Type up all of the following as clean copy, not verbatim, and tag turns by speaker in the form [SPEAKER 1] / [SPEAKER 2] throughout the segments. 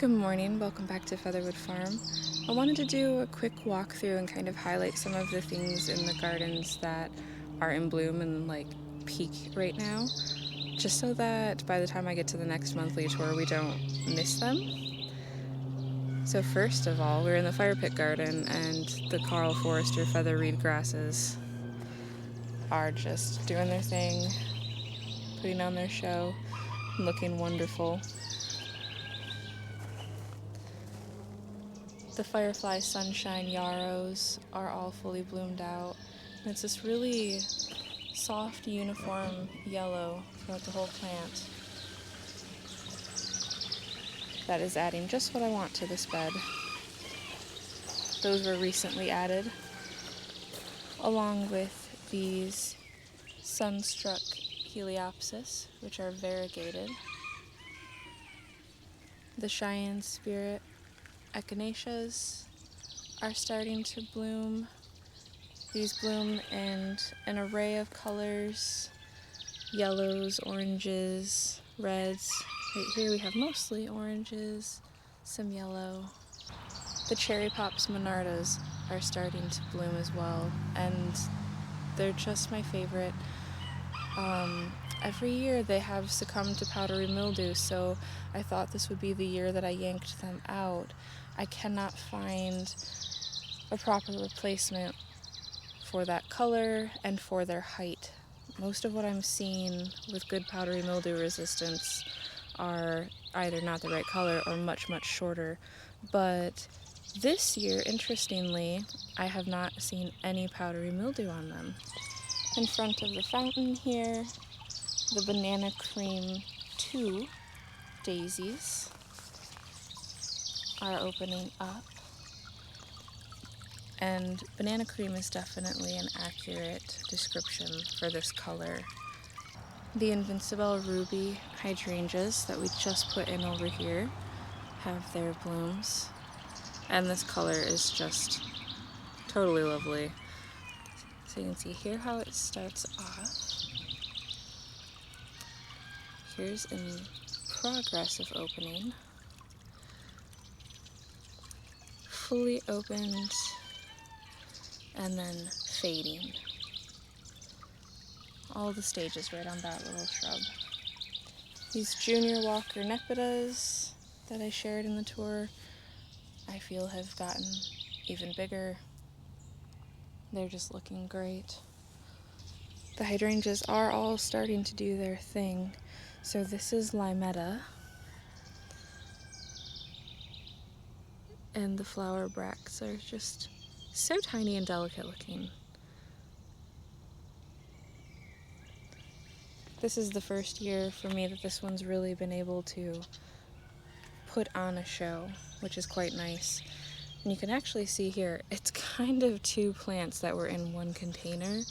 [SPEAKER 1] Good morning, welcome back to Featherwood Farm. I wanted to do a quick walkthrough and kind of highlight some of the things in the gardens that are in bloom and like peak right now, just so that by the time I get to the next monthly tour we don't miss them. So first of all, we're in the fire pit garden and the Carl Forester featherweed grasses are just doing their thing, putting on their show, looking wonderful. The firefly sunshine yarrows are all fully bloomed out, and it's this really soft, uniform yellow throughout the whole plant that is adding just what I want to this bed. Those were recently added, along with these sunstruck Heliopsis, which are variegated. The Cheyenne Spirit Hydrangeas are starting to bloom. These bloom in an array of colors, yellows, oranges, reds. Right here we have mostly oranges, some yellow. The cherry pops monardas are starting to bloom as well, and they're just my favorite. Every year they have succumbed to powdery mildew, so I thought this would be the year that I yanked them out. I cannot find a proper replacement for that color and for their height. Most of what I'm seeing with good powdery mildew resistance are either not the right color or much, much shorter. But this year, interestingly, I have not seen any powdery mildew on them. In front of the fountain here, the Banana Cream 2 daisies are opening up. And banana cream is definitely an accurate description for this color. The Invincible Ruby Hydrangeas that we just put in over here have their blooms. And this color is just totally lovely. So you can see here how it starts off. Here's in progress of opening. Fully opened and then fading. All the stages right on that little shrub. These Junior Walker Nepidas that I shared in the tour, I feel have gotten even bigger. They're just looking great. The hydrangeas are all starting to do their thing. So this is Limetta, and the flower bracts are just so tiny and delicate looking. This is the first year for me that this one's really been able to put on a show, which is quite nice. And you can actually see here, it's kind of two plants that were in one container,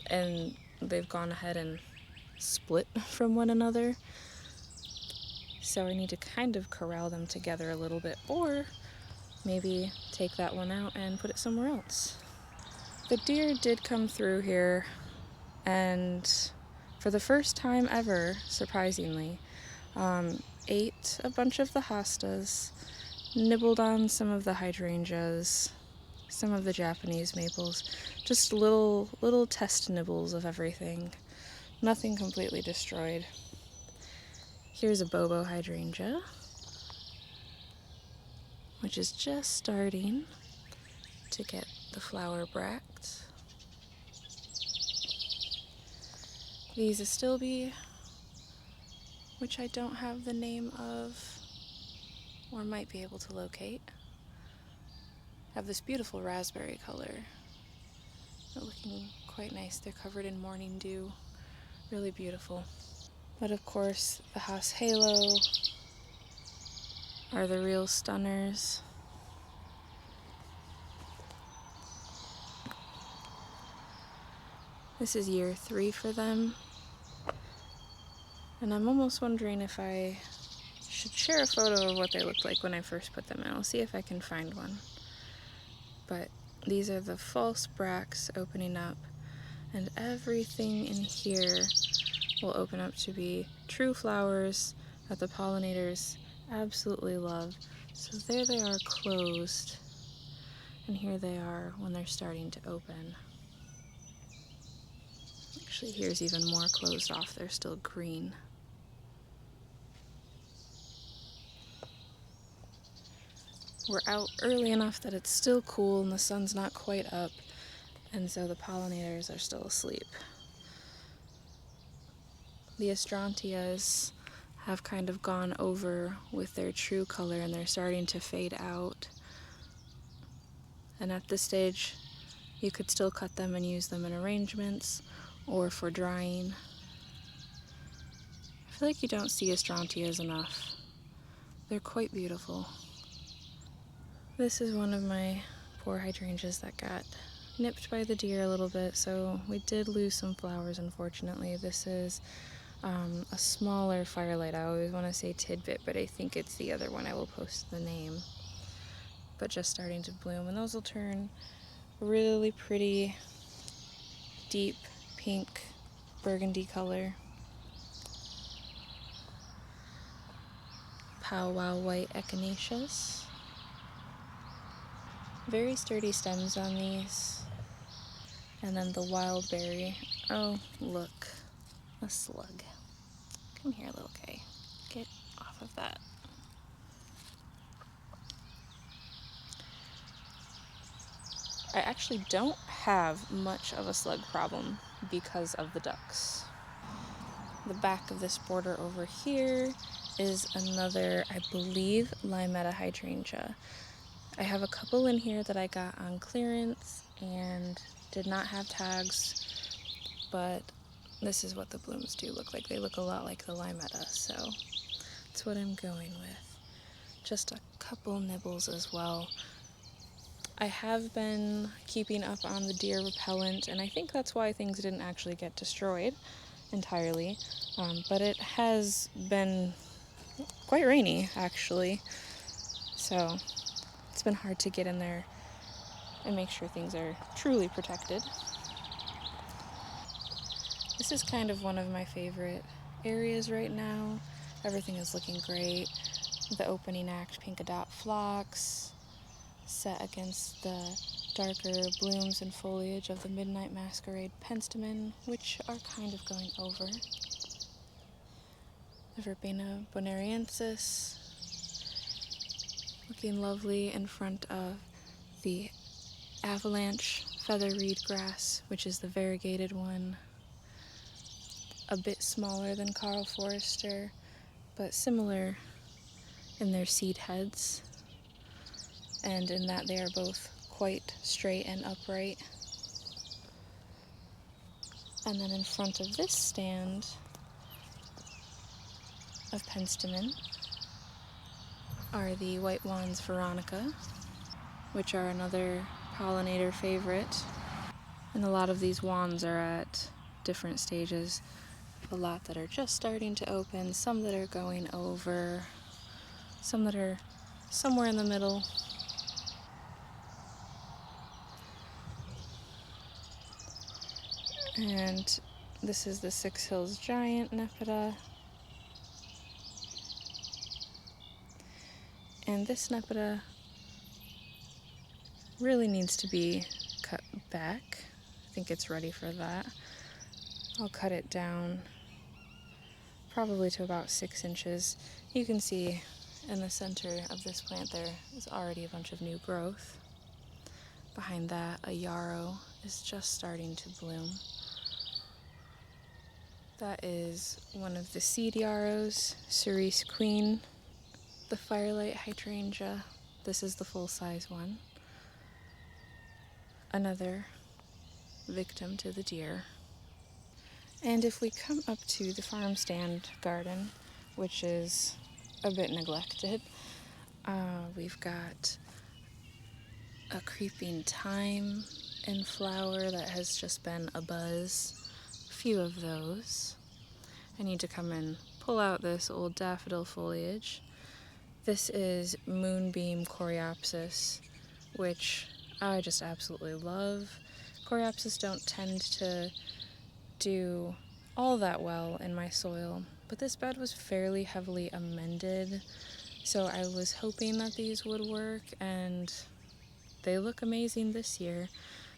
[SPEAKER 1] and they've gone ahead and split from one another. So I need to kind of corral them together a little bit, or maybe take that one out and put it somewhere else. The deer did come through here, and for the first time ever, surprisingly, ate a bunch of the hostas, nibbled on some of the hydrangeas, some of the Japanese maples, just little test nibbles of everything. Nothing completely destroyed. Here's a bobo hydrangea, which is just starting to get the flower bract. These astilbe, which I don't have the name of, or might be able to locate, have this beautiful raspberry color. They're looking quite nice. They're covered in morning dew. Really beautiful. But of course, the Haas Halo are the real stunners. This is year 3 for them. And I'm almost wondering if I should share a photo of what they looked like when I first put them in. I'll see if I can find one. But these are the false bracts opening up, and everything in here will open up to be true flowers that the pollinators absolutely love. So there they are closed, and here they are when they're starting to open. Actually, here's even more closed off. They're still green. We're out early enough that it's still cool and the sun's not quite up, and so the pollinators are still asleep. The Hydrangeas have kind of gone over with their true color and they're starting to fade out. And at this stage, you could still cut them and use them in arrangements or for drying. I feel like you don't see Hydrangeas enough. They're quite beautiful. This is one of my poor hydrangeas that got nipped by the deer a little bit, so we did lose some flowers, unfortunately. This is a smaller firelight. I always want to say tidbit, but I think it's the other one. I will post the name. But just starting to bloom, and those will turn really pretty deep pink burgundy color. Powwow white echinaceas. Very sturdy stems on these. And then the wild berry. Oh, look, a slug. Come here, little Kay. Get off of that. I actually don't have much of a slug problem because of the ducks. The back of this border over here is another, I believe, Limetta hydrangea. I have a couple in here that I got on clearance and did not have tags, but this is what the blooms do look like. They look a lot like the Limetta, so that's what I'm going with. Just a couple nibbles as well. I have been keeping up on the deer repellent, and I think that's why things didn't actually get destroyed entirely, but it has been quite rainy, actually, so it's been hard to get in there and make sure things are truly protected. This is kind of one of my favorite areas right now. Everything is looking great. The opening act Pinka Dot phlox set against the darker blooms and foliage of the Midnight Masquerade penstemon, which are kind of going over. The Verbena bonariensis looking lovely in front of the avalanche feather reed grass, which is the variegated one. A bit smaller than Carl Forrester, but similar in their seed heads, and in that they are both quite straight and upright. And then in front of this stand of penstemon are the white wands Veronica, which are another pollinator favorite. And a lot of these wands are at different stages. A lot that are just starting to open, some that are going over, some that are somewhere in the middle. And this is the Six Hills Giant Nepeta. And this Nepeta really needs to be cut back. I think it's ready for that. I'll cut it down probably to about 6 inches. You can see in the center of this plant there is already a bunch of new growth. Behind that, a yarrow is just starting to bloom. That is one of the seed yarrows, Cerise Queen. The Firelight Hydrangea, this is the full-size one. Another victim to the deer. And if we come up to the Farmstand garden, which is a bit neglected, we've got a creeping thyme in flower that has just been abuzz. A few of those. I need to come and pull out this old daffodil foliage. This is Moonbeam Coreopsis, which I just absolutely love. Coreopsis don't tend to do all that well in my soil, but this bed was fairly heavily amended So I was hoping that these would work, and they look amazing this year.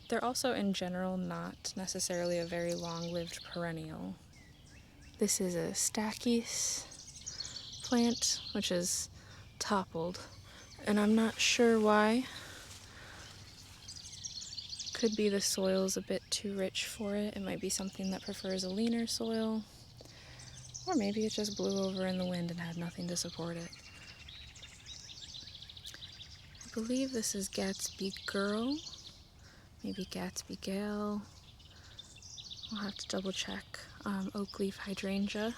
[SPEAKER 1] They're also in general not necessarily a very long-lived perennial. This is a stachys plant, which is toppled, and I'm not sure why. Could be the soil's a bit too rich for it. It might be something that prefers a leaner soil, or maybe it just blew over in the wind and had nothing to support it. I believe this is Gatsby Girl, maybe Gatsby Gale. I'll have to double check. Oak leaf hydrangea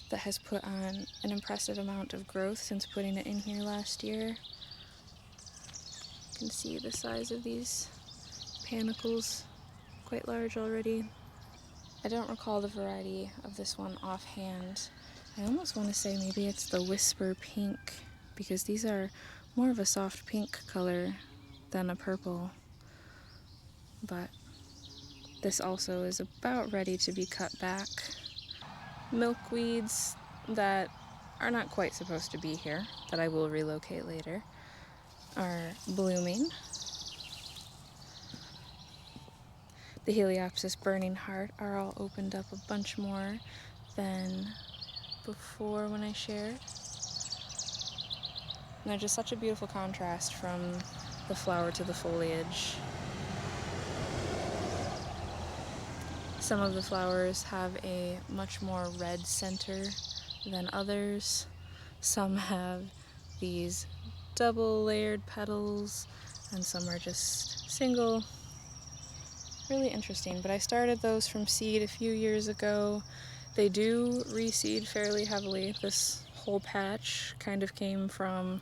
[SPEAKER 1] that has put on an impressive amount of growth since putting it in here last year. You can see the size of these panicles, quite large already. I don't recall the variety of this one offhand. I almost want to say maybe it's the Whisper Pink, because these are more of a soft pink color than a purple. But this also is about ready to be cut back. Milkweeds that are not quite supposed to be here, that I will relocate later, are blooming. The Heliopsis Burning Heart are all opened up a bunch more than before when I shared. And they're just such a beautiful contrast from the flower to the foliage. Some of the flowers have a much more red center than others. Some have these double layered petals, and some are just single. Really interesting, but I started those from seed a few years ago. They do reseed fairly heavily. This whole patch kind of came from,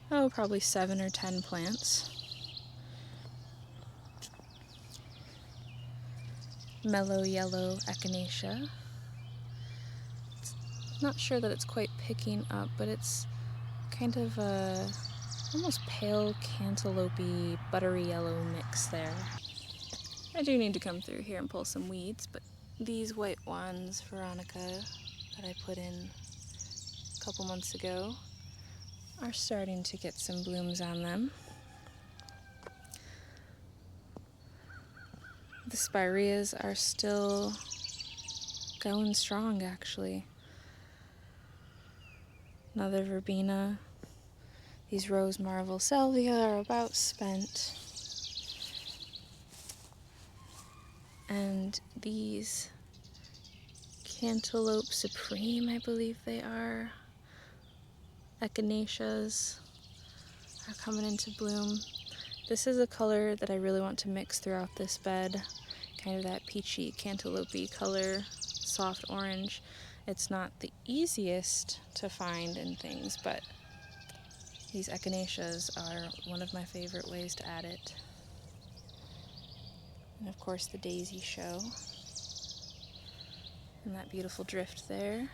[SPEAKER 1] probably 7 or 10 plants. Mellow yellow echinacea. Not sure that it's quite picking up, but it's kind of a almost pale cantaloupe-y buttery yellow mix there. I do need to come through here and pull some weeds, but these white ones, Veronica, that I put in a couple months ago, are starting to get some blooms on them. The spireas are still going strong, actually. Another verbena. These rose marvel salvia are about spent. And these cantaloupe supreme, I believe they are, echinaceas, are coming into bloom. This is a color that I really want to mix throughout this bed, kind of that peachy cantaloupe-y color, soft orange. It's not the easiest to find in things, but these echinaceas are one of my favorite ways to add it. And of course the daisy show, and that beautiful drift there.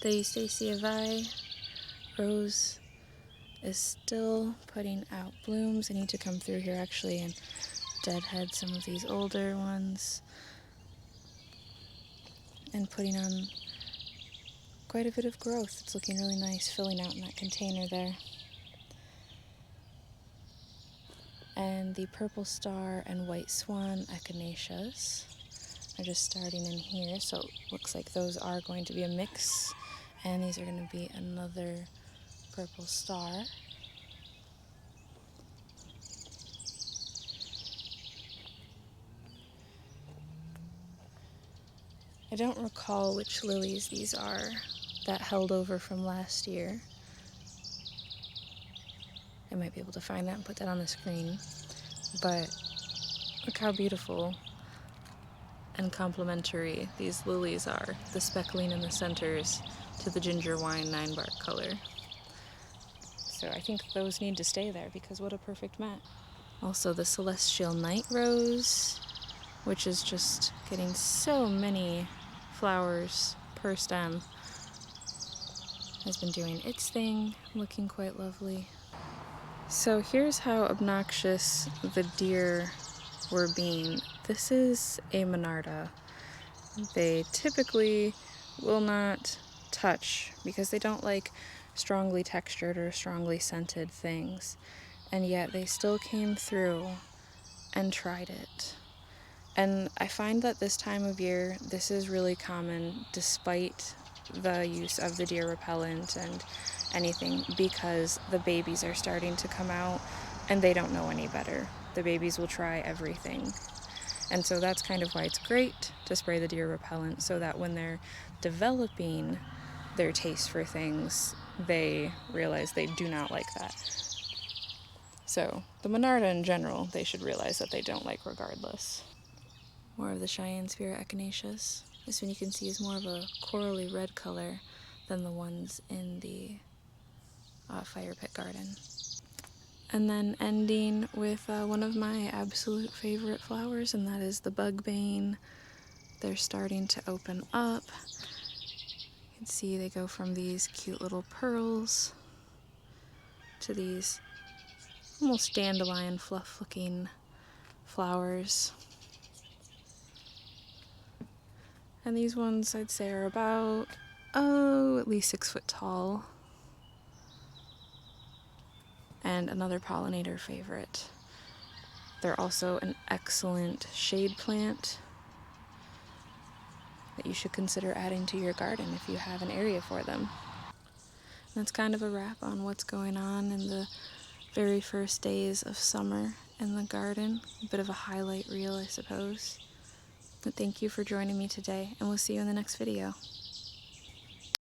[SPEAKER 1] The Eustacia Vi rose is still putting out blooms. I need to come through here actually and deadhead some of these older ones, and putting on quite a bit of growth. It's looking really nice, filling out in that container there. And the purple star and white swan echinaceas are just starting in here, so it looks like those are going to be a mix, and these are going to be another purple star. I don't recall which lilies these are that held over from last year. I might be able to find that and put that on the screen, but look how beautiful and complementary these lilies are, the speckling in the centers to the ginger wine 9-bark color. So I think those need to stay there because what a perfect match. Also the celestial night rose, which is just getting so many flowers per stem, has been doing its thing, looking quite lovely. So here's how obnoxious the deer were being. This is a monarda. they typically will not touch because they don't like strongly textured or strongly scented things. And yet they still came through and tried it. And I find that this time of year, this is really common despite the use of the deer repellent and anything, because the babies are starting to come out and they don't know any better. The babies will try everything. And so that's kind of why it's great to spray the deer repellent, so that when they're developing their taste for things, they realize they do not like that. So the Monarda in general, they should realize that they don't like regardless. More of the Cheyenne Spear echinaceas. This one you can see is more of a corally red color than the ones in the fire pit garden. And then ending with one of my absolute favorite flowers, and that is the bugbane. They're starting to open up. You can see they go from these cute little pearls to these almost dandelion fluff looking flowers. And these ones I'd say are about, at least 6 foot tall. And another pollinator favorite. They're also an excellent shade plant that you should consider adding to your garden if you have an area for them. And that's kind of a wrap on what's going on in the very first days of summer in the garden. A bit of a highlight reel, I suppose. But thank you for joining me today, and we'll see you in the next video.